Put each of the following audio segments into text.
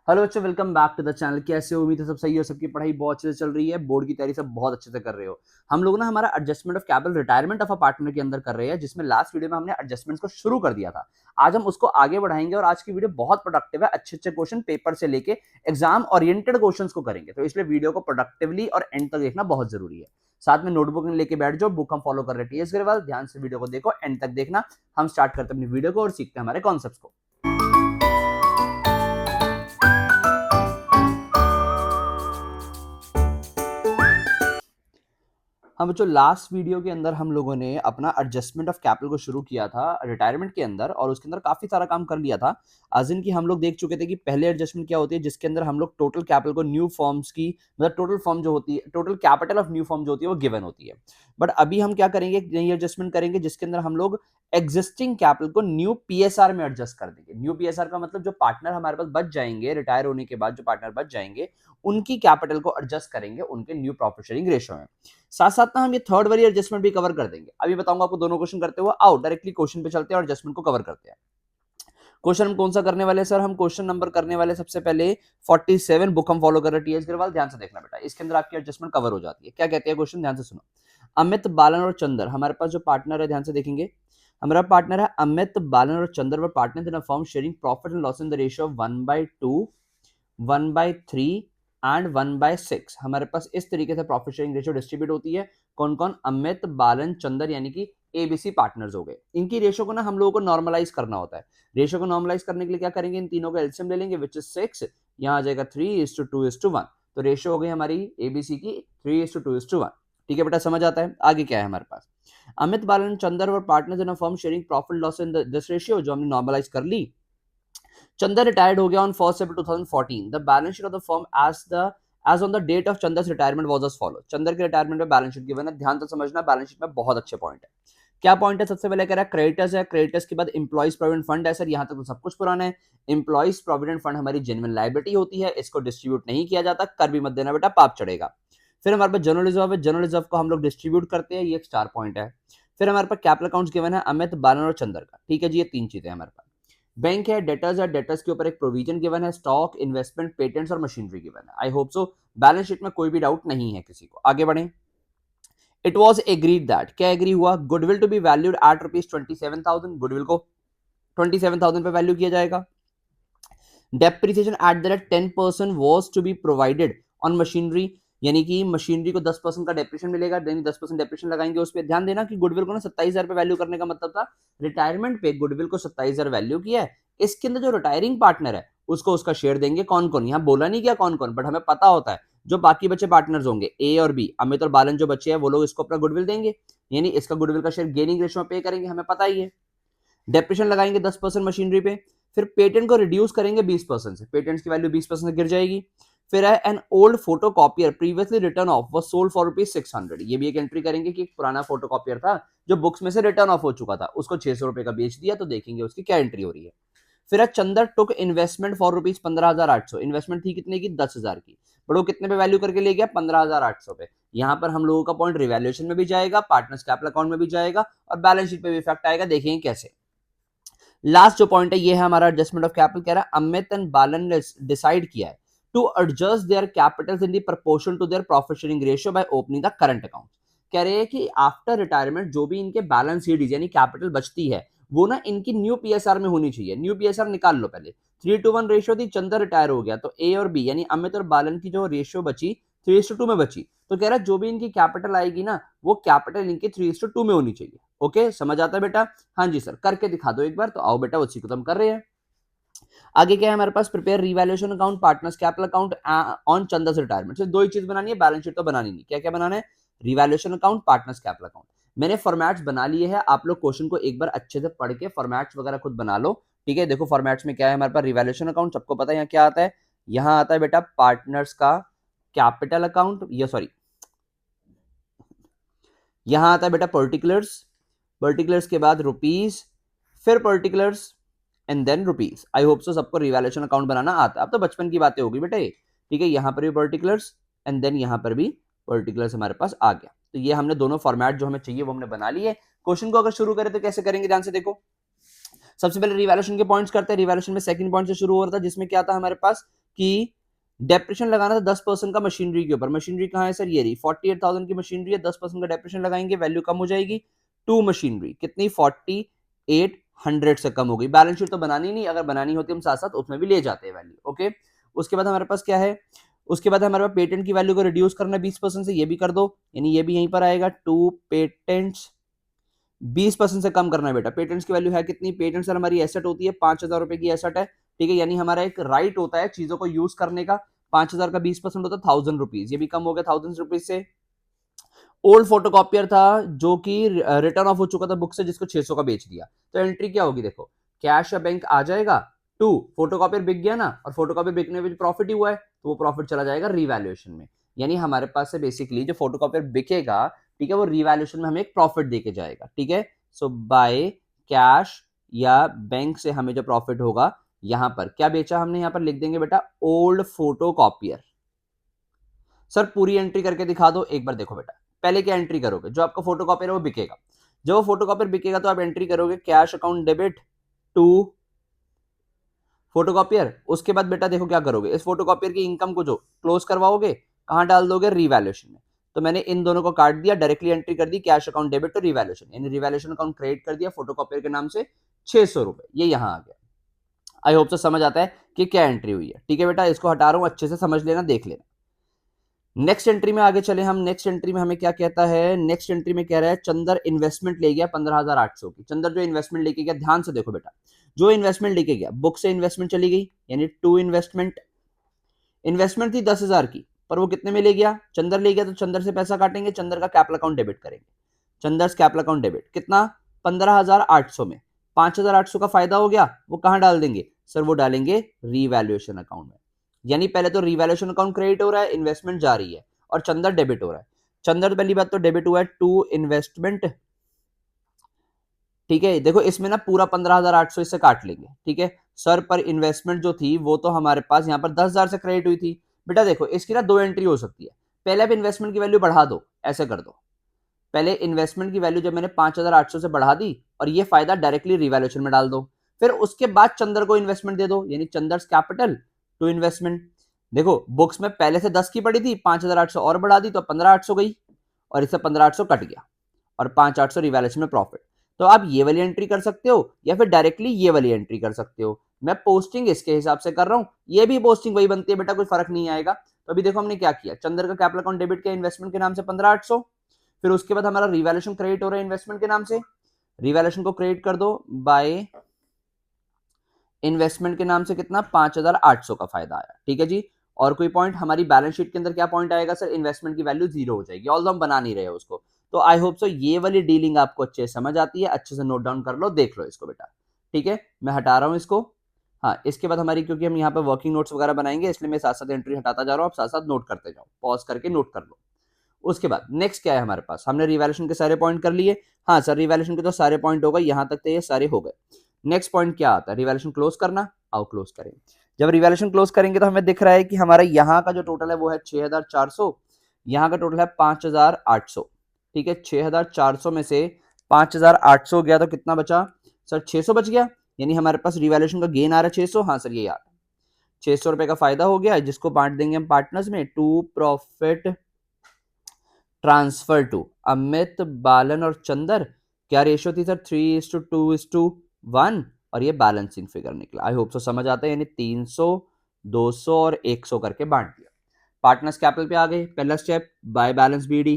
Hello बच्चों, welcome back to the channel. कैसे हो? उम्मीद है सब सही हो, सबकी पढ़ाई बहुत अच्छे से चल रही है, बोर्ड की तैयारी सब बहुत अच्छे से कर रहे हो। हम लोग ना हमारा adjustment of capital retirement of a partner के अंदर कर रहे हैं, जिसमें लास्ट वीडियो में हमने एडजस्टमेंट्स को शुरू कर दिया था। आज हम उसको आगे बढ़ाएंगे और आज की वीडियो बहुत प्रोडक्टिव है। अच्छे अच्छे क्वेश्चन पेपर से लेके एग्जाम ओरिएंटेड क्वेश्चन को करेंगे, तो इसलिए वीडियो को प्रोडक्टिवली और एंड तक देखना बहुत जरूरी है। साथ में नोटबुक लेके बैठ जाओ, बुक हम फॉलो कर रहे हैं टीएस ग्रेवाल। ध्यान से वीडियो को देखो, एंड तक देखना। हम स्टार्ट करते हैं अपनी वीडियो को और सीखते हैं हमारे कॉन्सेप्ट्स को। हाँ बच्चों, लास्ट वीडियो के अंदर हम लोगों ने अपना एडजस्टमेंट ऑफ कैपिटल को शुरू किया था रिटायरमेंट के अंदर, और उसके अंदर काफी सारा काम कर लिया था। आज दिन की हम लोग देख चुके थे कि पहले एडजस्टमेंट क्या होती है, जिसके अंदर हम लोग टोटल कैपिटल को न्यू फॉर्म्स की, मतलब टोटल फॉर्म जो होती है, total capital of new form जो होती है वो गिवन होती है। बट अभी हम क्या करेंगे, नई एडजस्टमेंट करेंगे जिसके अंदर हम लोग एग्जिस्टिंग कैपिटल को न्यू पीएसआर में एडजस्ट कर देंगे। न्यू पीएसआर का मतलब जो पार्टनर हमारे पास बच जाएंगे रिटायर होने के बाद, जो पार्टनर बच जाएंगे उनकी कैपिटल को एडजस्ट करेंगे उनके न्यू प्रॉफिट शेयरिंग रेशियो में। साथ साथ ना हम ये थर्ड वाली एडजस्टमेंट भी कवर कर देंगे। अभी बताऊंगा आपको दोनों क्वेश्चन करते हुए। आओ डायरेक्टली क्वेश्चन पे चलते हैं और एडजस्टमेंट को कवर करते हैं। क्वेश्चन हम कौन सा करने वाले सर? हम क्वेश्चन नंबर करने वाले सबसे पहले 47। बुक हम फॉलो कर रहे हैं टीएस ग्रेवाल। ध्यान से देखना बेटा, इसके अंदर आपकी एडजस्टमेंट कवर हो जाती है। क्या कहते हैं क्वेश्चन, ध्यान से सुनो। अमित, बालन और चंदर हमारे पास जो पार्टनर है, ध्यान से देखेंगे। हमारा पार्टनर है अमित, बालन और Chander were partner in a firm sharing profit and loss in the ratio of 1/2, 1/3 and 1/6। हमारे पास इस तरीके से प्रॉफिट शेयरिंग रेशियो डिस्ट्रीब्यूट होती है। कौन कौन? अमित, बालन, चंदर, यानी कि एबीसी पार्टनर्स हो गए। इनकी रेशियो को ना हम लोगों को नॉर्मलाइज करना होता है। रेशियो को नॉर्मलाइज करने के लिए क्या करेंगे, इन तीनों का एलसीएम ले लेंगे, विच इज 6। यहाँ आ जाएगा 3:2:1। तो रेशियो हो गई हमारी एबीसी की 3:2:1। ठीक है बेटा, समझ आता है? आगे क्या है हमारे पास? अमित, बालन, चंदर और partners in a firm sharing profit loss in this ratio, जो हमने नॉर्मलाइज कर ली। चंदर रिटायर्ड हो गया on 1 April 2014। The balance sheet of the firm as on the date of Chander's retirement was as follow. Chander के रिटायरमेंट में बैलेंस शीट गिवन है। ध्यान से समझना, बैलेंस शीट में बहुत अच्छे पॉइंट है। क्या पॉइंट है? सबसे पहले कह रहा है क्रेडिटर्स है, क्रेडिटर्स के बाद एम्प्लॉइज प्रोविडेंट फंड है। सर यहाँ तक तो सब कुछ पुराना है। एम्प्लॉइज प्रोविडेंट फंड हमारी जेन्युइन लायबिलिटी होती है, इसको डिस्ट्रीब्यूट नहीं किया जाता। कर भी मत देना बेटा, पाप चढ़ेगा। फिर हमारे पास जनरल रिजर्व है, जनरल रिजर्व को हम लोग डिस्ट्रीब्यूट करते हैं, ये एक स्टार पॉइंट है। फिर हमारे पास कैपिटल अकाउंट्स गिवन है अमित, बालन और चंदर का। ठीक है जी, ये तीन चीजें हमारे पास। बैंक है, डेटर्स है, डेटर्स के ऊपर एक प्रोविजन गिवन है, स्टॉक, इन्वेस्टमेंट, पेटेंट्स और मशीनरी गिवन है। I hope so balance sheet में कोई भी डाउट नहीं है किसी को। आगे बढ़े। इट वॉज एग्रीड दैट, क्या एग्री हुआ? Goodwill to be valued at ₹27,000। Goodwill को 27,000 पे वैल्यू किया जाएगा। Depreciation at the rate 10% was to be provided on machinery, यानी कि मशीनरी को 10% का डेप्रिसिएशन मिलेगा, 10% डेप्रिसिएशन लगाएंगे उस पर। ध्यान देना कि गुडविल को ना 27,000 पे वैल्यू करने का मतलब था रिटायरमेंट पे गुडविल को 27,000 वैल्यू किया है। इसके अंदर जो रिटायरिंग पार्टनर है उसको उसका शेयर देंगे। कौन कौन? यहाँ बोला नहीं क्या कौन कौन, बट हमें पता होता है जो बाकी बचे पार्टनर्स होंगे ए और बी, अमित और बालन जो बचे हैं, वो लोग इसको अपना गुडविल देंगे, यानी इसका गुडविल का शेयर गेनिंग रेशियो में पे करेंगे, हमें पता ही है। डेप्रिसिएशन लगाएंगे 10% मशीनरी पे। फिर पेटेंट को रिड्यूस करेंगे 20% से, पेटेंट्स की वैल्यू 20% गिर जाएगी। फिर है an old photocopier previously return of was sold for ₹600। ये भी एक एंट्री करेंगे कि एक पुराना फोटोकॉपियर था जो बुक्स में से रिटर्न ऑफ हो चुका था, उसको ₹600 का बेच दिया। तो देखेंगे उसकी क्या एंट्री हो रही है। फिर है चंदर टुक इन्वेस्टमेंट फॉर ₹15,800। इन्वेस्टमेंट थी कितने की? 10,000 की। बट वो कितने पे वैल्यू करके ले गया? 15,800 पे। यहाँ पर हम लोगों का पॉइंट रिवैल्यूएशन में भी जाएगा, पार्टनर्स कैपिटल अकाउंट में भी जाएगा और बैलेंस शीट पे भी इफेक्ट आएगा। देखेंगे कैसे। लास्ट जो पॉइंट है ये है हमारा एडजस्टमेंट ऑफ कैपिटल। कह रहा है अमित एंड बालन ने डिसाइड किया है to adjust their capitals in the proportion to their profit sharing ratio by opening the current account. कह रहे हैं कि आफ्टर रिटायरमेंट जो भी इनके बैलेंस शीट यानी कैपिटल बचती है वो ना इनकी न्यू पीएसआर में होनी चाहिए। न्यू पीएसआर निकाल लो पहले। 3:1 रेशियो थी, चंदर रिटायर हो गया तो ए और बी यानी अमित और बालन की जो रेशियो बची 3:2 में बची। तो कह रहा है जो भी इनकी कैपिटल आएगी ना वो कैपिटल इनकी 3:2 में होनी चाहिए। ओके, समझ आता है बेटा? हाँ जी सर, करके दिखा दो एक बार। तो आओ बेटा, उसी को तो हम कर रहे हैं। आगे क्या है हमारे पास? Prepare revaluation account, partners capital account on Chander's retirement. सिर्फ दो ही चीज बनानी है, बैलेंस शीट तो बनानी नहीं। क्या क्या बनाना है? Revaluation account, partners capital account. मैंने फॉर्मेट्स बना लिए हैं, आप लोग क्वेश्चन को एक बार अच्छे से पढ़ के फॉर्मेट्स वगैरह खुद बना लो। ठीक है, देखो फॉर्मेट्स में क्या है हमारे पास। रिवैल्यूएशन अकाउंट सबको पता है यहाँ क्या आता है। यहाँ आता है बेटा पार्टनर्स का कैपिटल अकाउंट, ये सॉरी, यहाँ आता है बेटा पर्टिकुलर्स, पर्टिकुलर्स के बाद रुपीज, फिर particulars and than rupees. I hope so सबको रिवैल्यूएशन अकाउंट बनाना आता है। अब तो बचपन की बातें होगी बेटे। ठीक है, यहाँ पर भी पर्टिकुलर्स एंड देन यहाँ पर भी पर्टिकुलर्स हमारे पास आ गया। तो ये हमने दोनों फॉर्मेट जो हमें चाहिए वो हमने बना लिए। क्वेश्चन को अगर शुरू करें तो कैसे करेंगे, ध्यान से देखो। सबसे पहले रिवैल्यूएशन के पॉइंट्स करते हैं। रिवैल्यूएशन में सेकंड पॉइंट से शुरू हो रहा था जिसमें क्या था हमारे पास कि डेप्रेशन लगाना था 10% का मशीनरी के ऊपर। मशीनरी कहाँ है सर, ये रही 48,000 की मशीनरी है, 10% का डेप्रेशन लगाएंगे, वैल्यू कम हो जाएगी। टू मशीनरी कितनी, 4800 से कम हो गई। बैलेंस शीट तो बनानी नहीं, अगर बनानी होती हम साथ साथ उसमें भी ले जाते हैं वैल्यू। ओके, उसके बाद हमारे पास क्या है, उसके बाद हमारे पास पेटेंट की वैल्यू को रिड्यूस करना 20% से, ये भी कर दो, यानी ये भी यहीं पर आएगा। टू पेटेंट्स 20% से कम करना है बेटा। पेटेंट्स की वैल्यू है कितनी, पेटेंट सर हमारी एसेट होती है, 5,000 रुपए की एसेट है, ठीक है, यानी हमारा एक राइट होता है चीजों को यूज करने का। 5,000 का 20% होता है 1,000 रुपीज, ये भी कम हो गया 1,000 रुपीज से। ओल्ड फोटोकॉपियर था जो कि रिटर्न ऑफ हो चुका था बुक से, जिसको 600 का बेच दिया, तो एंट्री क्या होगी देखो, कैश या बैंक आ जाएगा। टू, फोटोकॉपियर बिक गया ना, और फोटोकॉपियर बिकने में प्रॉफिट ही हुआ है, तो वो प्रॉफिट चला जाएगा रिवैल्यूएशन में। यानी हमारे पास से बेसिकली जो फोटोकॉपियर बिकेगा, ठीक है, वो रिवैल्यूएशन में हमें एक प्रॉफिट देके जाएगा, ठीक है। सो बाय कैश या बैंक से हमें जो प्रॉफिट होगा, यहां पर क्या बेचा हमने, यहां पर लिख देंगे बेटा ओल्ड फोटोकॉपियर। सर पूरी एंट्री करके दिखा दो एक बार। देखो बेटा, पहले क्या एंट्री करोगे, जो आपका फोटोकॉपियर है वो बिकेगा। जब वो फोटोकॉपियर बिकेगा तो आप एंट्री करोगे cash account debit to photocopier. उसके बाद बेटा देखो क्या करोगे, इस फोटोकॉपियर की इनकम को जो क्लोज करवाओगे, कहां डाल दोगे, रिवैल्यूएशन में। तो मैंने इन दोनों को काट दिया, डायरेक्टली एंट्री कर दी cash account debit to revaluation, यानी रिवैल्यूएशन अकाउंट क्रेडिट कर दिया फोटोकॉपियर के नाम से 600 रुपए, ये यहां आ गया। आई होप से समझ आता है कि क्या एंट्री हुई है, ठीक है बेटा, इसको हटा रहा हूं, अच्छे से समझ लेना, देख लेना। नेक्स्ट एंट्री में आगे चले हम। नेक्स्ट एंट्री में हमें क्या कहता है, नेक्स्ट एंट्री में कह रहा है चंदर इन्वेस्टमेंट ले गया 15,800 की। चंदर जो इन्वेस्टमेंट लेके गया, ध्यान से देखो बेटा, जो इन्वेस्टमेंट लेके गया, बुक से इन्वेस्टमेंट चली गई, यानी टू इन्वेस्टमेंट। इन्वेस्टमेंट थी 10,000 की, पर वो कितने में ले गया, चंदर ले गया, तो चंदर से पैसा काटेंगे, चंदर का कैपिटल अकाउंट डेबिट करेंगे। चंदर कैपिटल अकाउंट डेबिट कितना, 15,800 में 5,800 का फायदा हो गया, वो कहां डाल देंगे सर, वो डालेंगे रिवैल्यूएशन अकाउंट में। यानी पहले तो रिवैल्यूएशन अकाउंट क्रेडिट हो रहा है, इन्वेस्टमेंट जा रही है, और चंदर डेबिट हो रहा है। चंदर तो पहली बात तो डेबिट हुआ है टू इन्वेस्टमेंट, ठीक है। देखो इसमें ना पूरा 15,800 इससे काट लेंगे, ठीक है सर, पर इन्वेस्टमेंट जो थी वो तो हमारे पास यहाँ पर 10,000 से क्रेडिट हुई थी। बेटा देखो इसकी ना दो एंट्री हो सकती है, पहले आप इन्वेस्टमेंट की वैल्यू बढ़ा दो, ऐसे कर दो, पहले इन्वेस्टमेंट की वैल्यू जब मैंने 5,800 से बढ़ा दी, और ये फायदा डायरेक्टली रिवैल्यूएशन में डाल दो, फिर उसके बाद चंदर को इन्वेस्टमेंट दे दो, यानी चंदर्स कैपिटल टू इन्वेस्टमेंट। देखो बुक्स में पहले से 10 की पड़ी थी, 5,800 और बढ़ा दी तो 15,800 गई, और इससे 15,800 कट गया, और 5,800 रिवैल्यूएशन में प्रॉफिट। तो आप ये वाली एंट्री कर सकते हो, या फिर डायरेक्टली ये वाली एंट्री कर सकते हो। मैं पोस्टिंग इसके हिसाब से कर रहा हूं, ये भी पोस्टिंग वही बनती है बेटा, कोई फर्क नहीं आएगा। तो अभी देखो हमने क्या किया, चंदर का कैपिटल अकाउंट डेबिट किया इन्वेस्टमेंट के नाम से 15,800, फिर उसके बाद हमारा रिवैल्यूएशन क्रेडिट हो रहा है इन्वेस्टमेंट के नाम से, रिवैल्यूएशन को क्रेडिट कर दो बाय इन्वेस्टमेंट के नाम से, कितना 5,800 का फायदा आया, ठीक है जी। और कोई पॉइंट हमारी बैलेंस शीट के अंदर क्या पॉइंट आएगा सर, इन्वेस्टमेंट की वैल्यू जीरो हो जाएगी, ऑल हम बना नहीं रहे उसको। तो आई होप सो ये वाली डीलिंग आपको अच्छे से समझ आती है, अच्छे से नोट डाउन कर लो, देख लो इसको बेटा, ठीक है। मैं हटा रहा हूं इसको। हाँ, इसके बाद हमारी, क्योंकि हम यहाँ पे वर्किंग नोट्स वगैरह बनाएंगे, इसलिए मैं साथ साथ एंट्री हटाता जा रहा हूँ, आप साथ साथ नोट करते जाओ, पॉज करके नोट कर लो। उसके बाद नेक्स्ट क्या है हमारे पास, हमने रिवैल्यूएशन के सारे पॉइंट कर लिए। हाँ सर, रिवैल्यूएशन के तो सारे पॉइंट हो गए, यहाँ तक तो ये सारे हो गए। नेक्स्ट पॉइंट क्या आता है, रिवैल्यूएशन क्लोज करना। आओ क्लोज करें। जब रिवैल्यूएशन क्लोज करेंगे तो हमें दिख रहा है कि हमारा यहाँ का जो टोटल है वो है 6,400, यहाँ का टोटल है 5,800, ठीक है। 6,400 में से 5,800 गया तो कितना बचा सर, 600 बच गया, यानी हमारे पास रिवैल्यूएशन का गेन आ रहा है 600। हाँ सर, ये यार 600 रुपए का फायदा हो गया, जिसको बांट देंगे हम पार्टनर्स में, to profit transfer to Amit, Balan और चंदर। क्या रेशियो थी सर, 3:2:1, और ये बैलेंसिंग फिगर निकला। आई होप सो समझ आता है, यानी 300, 200 और 100 करके बांट दिया। पार्टनर्स कैपिटल पे आ गए, पहला स्टेप बाय बैलेंस बीडी,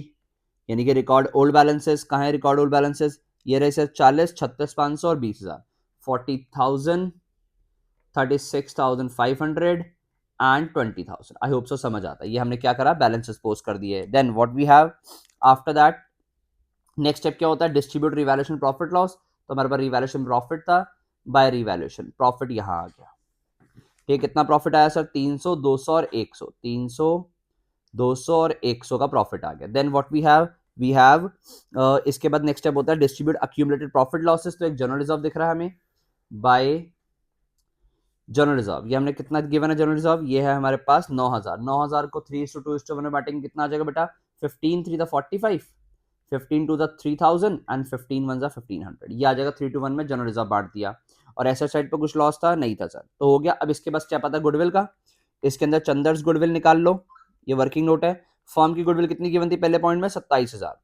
यानी कि रिकॉर्ड ओल्ड बैलेंसेस। कहाँ है रिकॉर्ड ओल्ड बैलेंसेस, ये रहे सर 40, 36,500 और 20,000, 40,000, 36,500 एंड 20,000। आई होप सो समझ आता है, ये हमने क्या करा, बैलेंसेस पोस्ट कर दिए। Then what we have after that, next step क्या होता है, डिस्ट्रीब्यूट रिवैल्यूएशन प्रॉफिट लॉस। तो हमारे पास रिवैल्यूएशन प्रॉफिट था, बाय रिवैल्यूएशन प्रॉफिट यहां आ गया, ठीक, कितना प्रॉफिट आया सर, 300, 200 और 100, 300, 200 और 100 का प्रॉफिट आ गया। देन व्हाट वी हैव इसके बाद नेक्स्ट स्टेप होता है डिस्ट्रीब्यूट अक्यूमुलेटेड प्रॉफिट लॉसेस। तो एक जनरल रिजर्व दिख रहा है हमें, बाय जनरल रिजर्व, ये हमने कितना गिवन है जनरल रिजर्व, ये है हमारे पास 9,000। 9,000 को 3:2:1 में बांटेंगे, कितना आ जाएगा बेटा, 15 3 45, 15 2 3,000 एंड 15 1 1,500, ये आ जाएगा 3:1 में जनरल रिजर्व बांट दिया। और एसेट साइड पे कुछ लॉस था नहीं था सर, तो हो गया। अब इसके बाद स्टेप आता है गुडविल का। इसके अंदर चंदर्स गुडविल निकाल लो, ये वर्किंग नोट है। फर्म की गुडविल कितनी गिवन थी पहले पॉइंट में? 27,000।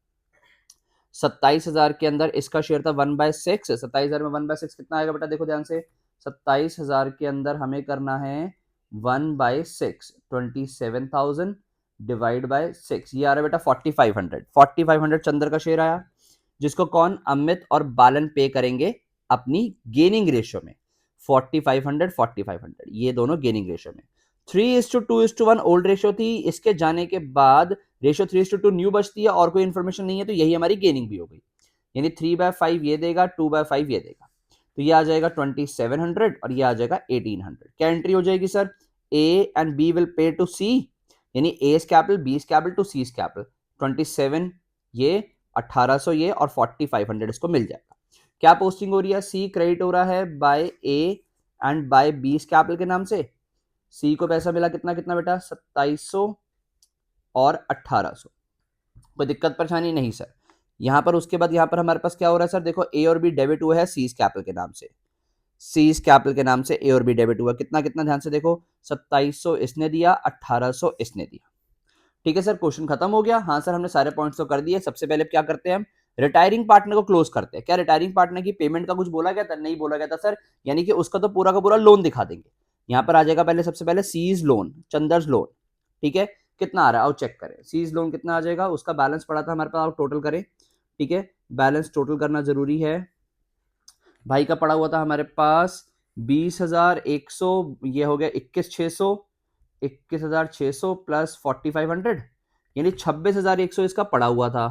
27,000 के अंदर इसका शेयर था 1/6। 27,000 में 1/6 कितना आएगा बेटा? देखो ध्यान से, 27,000 के अंदर हमें करना है 1/6, 27,000 डिवाइड बाय 6, ये आ रहा है बेटा 4,500। 4,500 चंदर का शेयर आया, जिसको कौन? अमित और बालन पे करेंगे अपनी गेनिंग रेशियो में। 4,500 4,500 ये दोनों गेनिंग रेशियो में। 3:2:1 ओल्ड रेशियो थी, इसके जाने के बाद रेशियो 3:2 न्यू बचती है और कोई इंफॉर्मेशन नहीं है, तो यही हमारी गेनिंग भी हो गई। यानी 3/5 ये देगा, 2/5 ये देगा, तो ये आ जाएगा 2,700 और ये आ जाएगा 1,800। क्या एंट्री हो जाएगी sir? A and B will pay to C, यानी A capital B capital to C capital. 27 ये, 1,800 ये और 4,500 इसको मिल जाएगा। क्या पोस्टिंग हो रही है? सी क्रेडिट हो रहा है by A and by B capital के नाम से। सी को पैसा मिला कितना कितना बेटा? 2,700 और 1,800। कोई दिक्कत परेशानी नहीं सर। यहां पर उसके बाद यहां पर हमारे पास क्या हो रहा है सर? देखो ए और बी डेबिट हुआ है सी कैपिटल के नाम से। सी कैपिटल के नाम से ए और बी डेबिट हुआ, कितना कितना? ध्यान से देखो, 2,700 इसने दिया, 1,800 इसने दिया। ठीक है सर, क्वेश्चन खत्म हो गया। हाँ सर, हमने सारे पॉइंट्स तो कर दिए। सबसे पहले क्या करते हैं हम? रिटायरिंग पार्टनर को क्लोज करते हैं। क्या रिटायरिंग पार्टनर की पेमेंट का कुछ बोला गया था? नहीं बोला गया था सर, यानी कि उसका तो पूरा का पूरा लोन दिखा देंगे। यहाँ पर आ जाएगा पहले, सबसे पहले सीज लोन, चंदर्स लोन। ठीक है, कितना आ रहा है आओ चेक करें। सीज लोन कितना आ जाएगा? उसका बैलेंस पड़ा था हमारे पास, आओ टोटल करें। ठीक है, बैलेंस टोटल करना जरूरी है। भाई का पड़ा हुआ था हमारे पास 20,100, ये हो गया 21,600, 21,600 प्लस 4,500, यानी 26,100 इसका पड़ा हुआ था।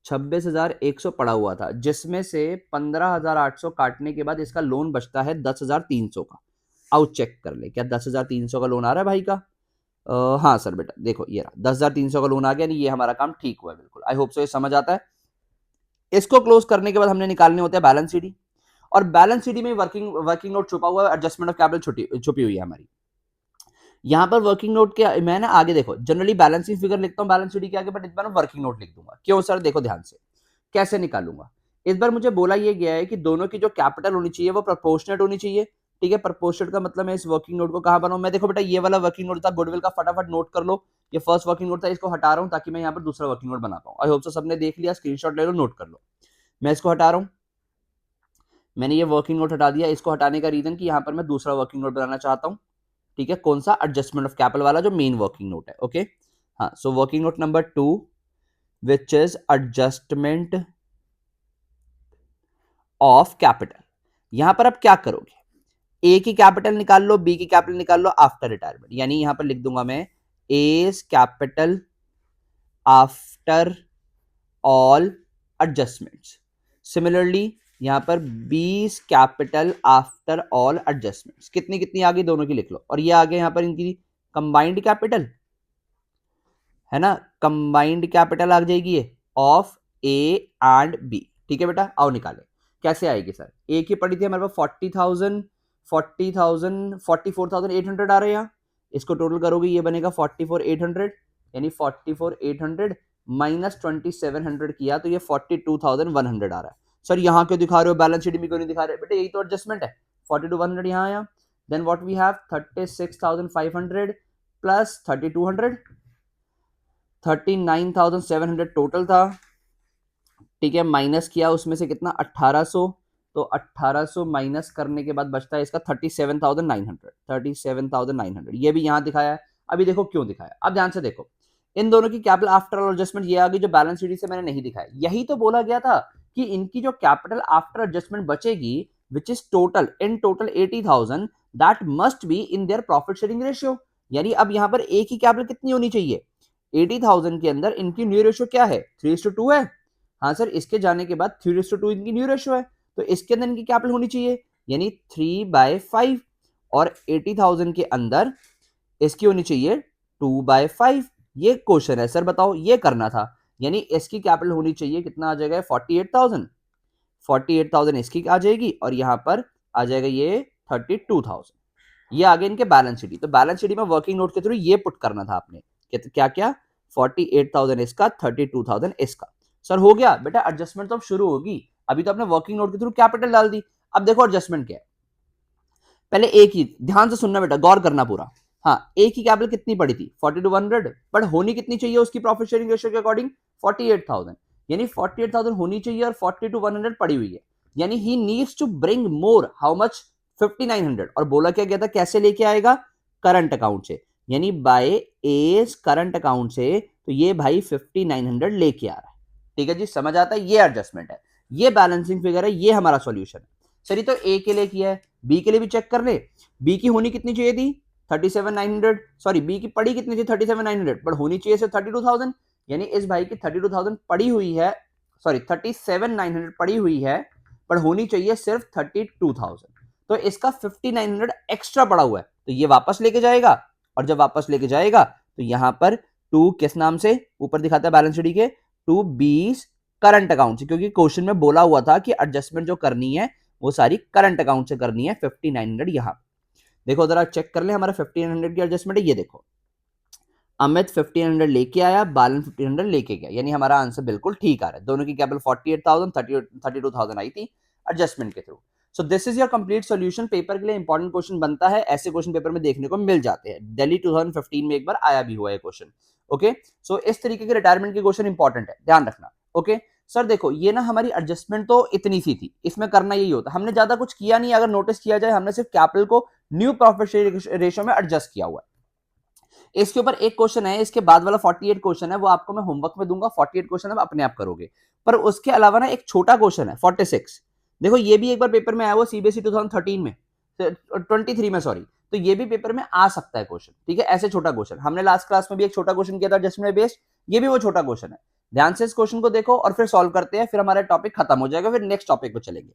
26,100 पड़ा हुआ था, जिसमें से 15,800 काटने के बाद इसका लोन बचता है 10,300 का। आओ चेक कर ले, क्या 10,300 का लोन आ रहा है भाई का? हाँ सर बेटा, देखो ये रहा 10,300 का लोन आ गया। नहीं, ये हमारा काम ठीक हुआ है बिल्कुल। आई होप सो ये समझ आता है। इसको क्लोज करने के बाद हमने निकालने होते हैं बैलेंस शीट, और बैलेंस शीट में वर्किंग नोट छुपा हुआ है, एडजस्टमेंट ऑफ कैपिटल छुपी हुई है हमारी। यहां पर वर्किंग नोट के मैं ना आगे देखो, जनरली बैलेंसिंग फिगर लिखता हूं बैलेंस शीट के आगे, बट इस बार वर्किंग नोट लिख दूंगा। क्यों सर? देखो ध्यान से कैसे निकालूंगा। इस बार मुझे बोला यह गया है कि दोनों की जो कैपिटल होनी चाहिए वो प्रोपोर्शनेट होनी चाहिए। ठीक है, प्रोपोर्शनेट का मतलब मैं इस वर्किंग नोट को कहां बनाऊं? मैं देखो बेटा, ये वाला वर्किंग नोट था गुडविल का, फटाफट नोट कर लो। ये फर्स्ट वर्किंग नोट था, इसको हटा रहा हूं ताकि मैं यहाँ पर दूसरा वर्किंग नोट बना पाऊं। आई होप सो सबने देख लिया, स्क्रीनशॉट ले लो, नोट कर लो। मैं इसको हटा रहा हूं, मैंने ये वर्किंग नोट हटा दिया। इसको हटाने का रीजन कि यहाँ पर मैं दूसरा वर्किंग नोट बनाना चाहता हूँ। ठीक है, कौन सा? एडजस्टमेंट ऑफ कैपिटल वाला, जो मेन वर्किंग नोट है। ओके, हाँ, so working note number 2 which is adjustment of capital. यहां पर अब क्या करोगे? ए की कैपिटल निकाल लो, बी की कैपिटल निकाल लो आफ्टर रिटायरमेंट, यानी यहां पर लिख दूंगा मैं as capital after all adjustments. Similarly यहां पर बीस कैपिटल आफ्टर ऑल एडजस्टमेंट्स। कितनी कितनी आ गई? दोनों की लिख लो। और ये आ गए यहां पर इनकी कंबाइंड कैपिटल, है ना? कंबाइंड कैपिटल आ जाएगी ये ऑफ ए एंड बी। ठीक है बेटा, आओ निकाले। कैसे आएगी सर? ए की पड़ी थी हमारे पास 40,000, 40,000, 44,800 आ रहे हैं यहाँ। इसको टोटल करोगे ये बनेगा 44,800, यानी 44,800 माइनस 2,700 किया तो ये 42,100 आ रहा है। सर यहाँ क्यों दिखा रहे हो? बैलेंस शीट में क्यों नहीं दिखा रहे? बेटे यही तो एडजस्टमेंट है। 42,100 यहाँ आया, then what we have 36,500 plus 3,200, 39,700 total था। ठीक है, माइनस किया उसमें से कितना? 1,800, तो 1,800 माइनस करने के बाद बचता है इसका 37,900, 37,900। ये भी यहां दिखाया है। अभी देखो क्यों दिखाया, अब ध्यान से देखो। इन दोनों की कैपिटल आफ्टर ऑल एडजस्टमेंट ये आ गई, जो बैलेंस शीट से मैंने नहीं दिखाया। यही तो बोला गया था कि इनकी जो कैपिटल आफ्टर एडजस्टमेंट बचेगी, which is total in total 80,000, that must be in their profit sharing ratio. यानी अब यहां पर ए की कैपिटल कितनी होनी चाहिए? 80,000 के अंदर इनकी न्यू रेशियो क्या है? 3:2 है। हाँ सर, इसके जाने के बाद 3:2 इनकी न्यू रेशियो है, तो इसके अंदर इनकी कैपिटल होनी चाहिए, यानी 3/5, और 80,000 के अंदर इसकी होनी चाहिए 2/5। ये क्वेश्चन है सर, बताओ, ये करना था। यानी इसकी कैपिटल होनी चाहिए, कितना आ जाएगा? 48,000, 48,000 इसकी आ जाएगी, और यहां पर आ जाएगा ये 32,000। ये आगे इनके बैलेंस शीट। तो बैलेंस शीट में वर्किंग नोट के थ्रू ये पुट करना था आपने। क्या क्या? 48,000 इसका, 32,000 इसका। सर हो गया बेटा, एडजस्टमेंट तो अब शुरू होगी। अभी तो आपने वर्किंग नोट के थ्रू कैपिटल डाल दी। अब देखो एडजस्टमेंट क्या है। पहले एक ही ध्यान से सुनना बेटा, गौर करना पूरा। हाँ, ए की कैपिटल कितनी पड़ी थी 4200, बट होनी कितनी चाहिए उसकी प्रॉफिट शेयरिंग रेशियो के अकॉर्डिंग 48,000, यानी 48,000 होनी चाहिए और 42,100 पड़ी हुई है, यानी ही needs to bring more, how much 5900, और बोला क्या गया था कैसे लेके आएगा, करंट अकाउंट से, यानी बाय एज करंट अकाउंट से, तो ये भाई 5900 लेके आ रहा है। ठीक है जी, समझ आता है, ये एडजस्टमेंट है, ये बैलेंसिंग फिगर है, ये हमारा सॉल्यूशन है। सर ये तो ए के लिए किया है, बी के लिए भी चेक कर ले, बी की होनी कितनी चाहिए थी 37,900, सॉरी बी की पड़ी कितनी थी 37,900, बट होनी चाहिए सिर्फ 32,000, यानी इस भाई की 32,000 पड़ी हुई है, सॉरी 37,900 पड़ी हुई है, पर होनी चाहिए सिर्फ 32,000, तो इसका 5,900 एक्स्ट्रा पड़ा हुआ है, तो ये वापस लेके जाएगा, और जब वापस लेके जाएगा तो यहां पर टू किस नाम से ऊपर दिखाता है बैलेंस शीट के, टू बीस करंट अकाउंट से, क्योंकि क्वेश्चन में बोला हुआ था कि एडजस्टमेंट जो करनी है वो सारी करंट अकाउंट से करनी है, 5,900 यहां देखो जरा चेक कर ले, हमारा 1500 की एडजस्टमेंट है, ये देखो अमित 1500 लेके आया, बालन 1500 लेके गया, यानी हमारा आंसर बिल्कुल ठीक आ रहा है, दोनों की कैपिटल 48,000 32,000 आई थी एडजस्टमेंट के through. So this is your complete solution. Paper के लिए इंपॉर्टेंट क्वेश्चन बनता है, ऐसे क्वेश्चन पेपर में देखने को मिल जाते हैं, दिल्ली 2015 में एक बार आया भी हुआ है क्वेश्चन। ओके, सो इस तरीके के रिटायरमेंट के क्वेश्चन इंपॉर्टेंट है, ध्यान रखना। ओके सर देखो ये ना हमारी एडजस्टमेंट तो इतनी सी थी, इसमें करना यही होता, हमने ज्यादा कुछ किया नहीं, अगर नोटिस किया जाए हमने सिर्फ कैपिटल को न्यू प्रॉफिट रेशियो में एडजस्ट किया हुआ है। इसके ऊपर एक क्वेश्चन है, इसके बाद वाला 48 क्वेश्चन है, वो आपको मैं होमवर्क में दूंगा, 48 क्वेश्चन आप अपने आप करोगे, पर उसके अलावा ना एक छोटा क्वेश्चन है 46, देखो ये भी एक बार पेपर में आया हुआ सीबीएसई 2013 में, 23 में सॉरी, तो ये भी पेपर में आ सकता है क्वेश्चन। ठीक है, ऐसे छोटा क्वेश्चन हमने लास्ट क्लास में भी एक छोटा क्वेश्चन किया था एडजस्टमेंट बेस्ड, ये भी वो छोटा क्वेश्चन है, ध्यान से इस क्वेश्चन को देखो और फिर सॉल्व करते हैं, फिर हमारा टॉपिक खत्म हो जाएगा, फिर नेक्स्ट टॉपिक पे चलेंगे।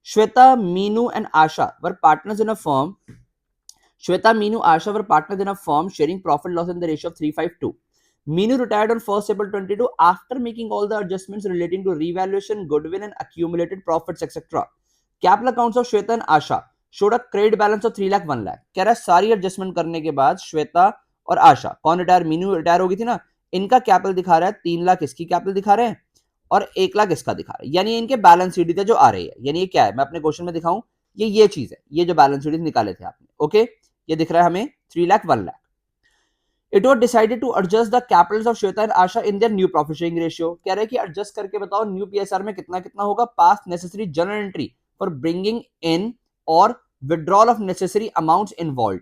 Shweta, Meenu and Asha were partners in a firm, Shweta, Meenu, Asha were partners in a firm sharing profit loss in the ratio of 3:5:2. Meenu retired on 1st April 22 after making all the adjustments relating to revaluation, goodwill and accumulated profits etc. Capital accounts of Shweta and Asha showed a credit balance of 3 lakh 1 lakh. कह रहा है सारी adjustment करने के बाद श्वेता और आशा, कौन retire, Meenu retire हो गई थी ना, इनका कैपिटल दिखा रहा है 3 लाख इसकी कैपिटल दिखा रहे हैं और 1 लाख इसका दिखा रहा है, यानी इनके बैलेंस शीट जो आ रही है, यानी ये क्या है मैं अपने क्वेश्चन में दिखाऊं, ये चीज है, ये जो बैलेंस शीट निकाले थे आपने। ओके ये दिख रहा है हमें 3 lakh 1 lakh. It was decided to adjust the capitals of Shweta and Asha in their new profit sharing ratio. कह रहे हैं कि एडजस्ट करके बताओ न्यू पीएसआर में कितना कितना होगा, pass necessary journal entry for bringing in और withdrawal of necessary amounts involved,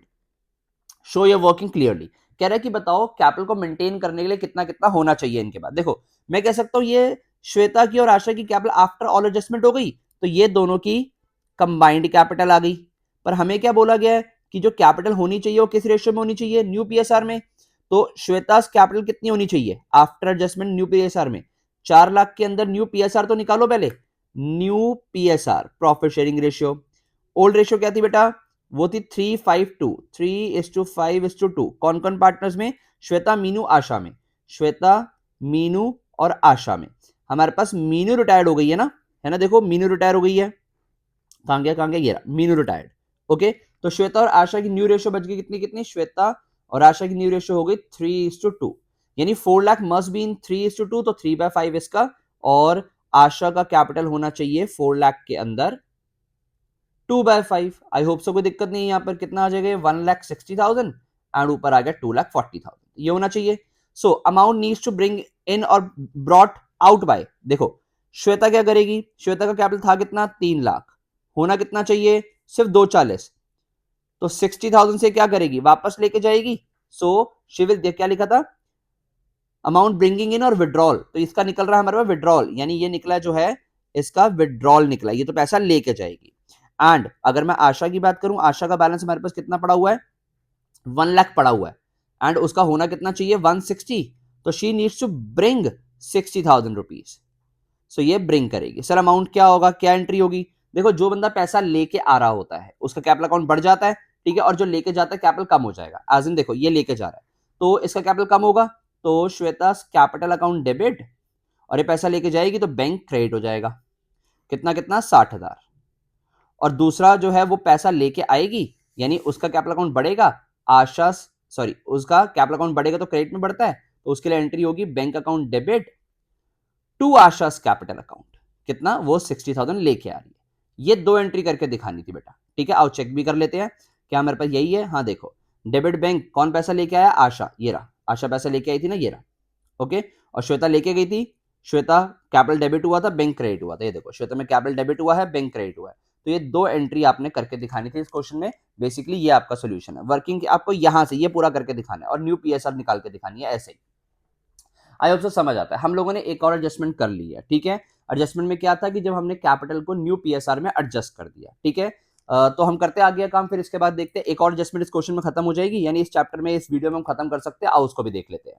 show your working clearly. कह रहा है कि बताओ कैपिटल को मेंटेन करने के लिए कितना कितना होना चाहिए इनके बाद। देखो मैं कह सकता हूं ये श्वेता की और आशा की कैपिटल आफ्टर ऑल एडजस्टमेंट हो गई, तो ये दोनों की कंबाइंड कैपिटल आ गई, पर हमें क्या बोला गया है कि जो कैपिटल होनी चाहिए वो किस रेशियो में होनी चाहिए, न्यू पीएसआर में। तो श्वेता कैपिटल कितनी होनी चाहिए आफ्टर एडजस्टमेंट न्यू पीएसआर में, 4 लाख के अंदर न्यू पीएसआर तो निकालो पहले, new PSR profit sharing ratio, old ratio क्या थी बेटा, वो थी 3:5:2, 3:5:2। कौन कौन पार्टनर्स में, श्वेता मीनू आशा में, श्वेता मीनू और आशा में। हमारे पास मीनू रिटायर्ड हो गई है ना, देखो मीनू रिटायर हो गई है, कहां गया ये मीनू रिटायर्ड। ओके तो श्वेता और आशा की न्यू रेशियो बच गई कितनी कितनी, श्वेता और आशा की न्यू रेशियो हो गई 3:2, यानी 4 लाख मस्ट बी इन 3:2, तो 3/5 इसका, और आशा का कैपिटल होना चाहिए 4 लाख के अंदर 2/5। आई होप सो कोई दिक्कत नहीं है, यहाँ पर कितना आ जाएगा 1,60,000 एंड ऊपर आ गया 2,40,000, ये होना चाहिए। So amount needs to bring in और ब्रॉट आउट बाय, देखो श्वेता क्या करेगी, श्वेता का कैपिटल था कितना 3 लाख, होना कितना चाहिए सिर्फ 240, तो 60,000 से क्या करेगी वापस लेके जाएगी। सो शिविल देख क्या लिखा था, अमाउंट ब्रिंगिंग इन और विड्रॉल, तो इसका निकल रहा है हमारे पास विड्रॉल, यानी ये निकला जो है इसका विड्रॉल निकला, ये तो पैसा लेके जाएगी। एंड अगर मैं आशा की बात करूं, आशा का बैलेंस हमारे पास कितना पड़ा हुआ है 1 लाख पड़ा हुआ है, एंड उसका होना कितना चाहिए 160, तो she needs to bring 60,000 rupees, so ये ब्रिंग करेगी। सर अमाउंट क्या होगा, क्या एंट्री होगी, देखो जो बंदा पैसा लेके आ रहा होता है उसका कैपिटल अकाउंट बढ़ जाता है, ठीक है, और जो लेके जाता है कैपिटल कम हो जाएगा, एज इन देखो ये लेके जा रहा है तो इसका कैपिटल कम होगा, तो श्वेता कैपिटल अकाउंट डेबिट, और ये पैसा लेके जाएगी तो बैंक क्रेडिट हो जाएगा, कितना कितना 60,000, और दूसरा जो है वो पैसा लेके आएगी यानी उसका कैपिटल अकाउंट बढ़ेगा, आशा सॉरी उसका कैपिटल अकाउंट बढ़ेगा तो क्रेडिट में बढ़ता है, तो उसके लिए एंट्री होगी bank account debit to Asha's capital account, कितना वो 60,000 लेके आ रही है। ये दो एंट्री करके दिखानी थी बेटा, ठीक है, आओ चेक भी कर लेते हैं क्या मेरे पास यही है। हाँ देखो डेबिट बैंक कौन पैसा लेके आया? आशा, ये रहा, आशा पैसा लेके आई थी ना, ये रहा, ओके। और श्वेता लेके गई थी, श्वेता कैपिटल डेबिट हुआ था, बैंक क्रेडिट हुआ था, ये देखो श्वेता में कैपिटल डेबिट हुआ है, बैंक क्रेडिट हुआ है। तो ये दो एंट्री आपने करके दिखानी थी इस क्वेश्चन में। बेसिकली ये आपका सोल्यूशन है। वर्किंग आपको यहां से ये पूरा करके दिखाना है और न्यू पीएसआर निकाल के दिखानी है, ऐसे ही। आई होप सो समझ आता है। हम लोगों ने एक और एडजस्टमेंट कर ली है, ठीक है। एडजस्टमेंट में क्या था कि जब हमने कैपिटल को न्यू पीएसआर में एडजस्ट कर दिया, ठीक है। तो हम करते आगे काम, फिर इसके बाद देखते हैं एक और एडजस्टमेंट इस क्वेश्चन में खत्म हो जाएगी, यानी इस चैप्टर में, इस वीडियो में हम खत्म कर सकते हैं। आओ उसको भी देख लेते हैं।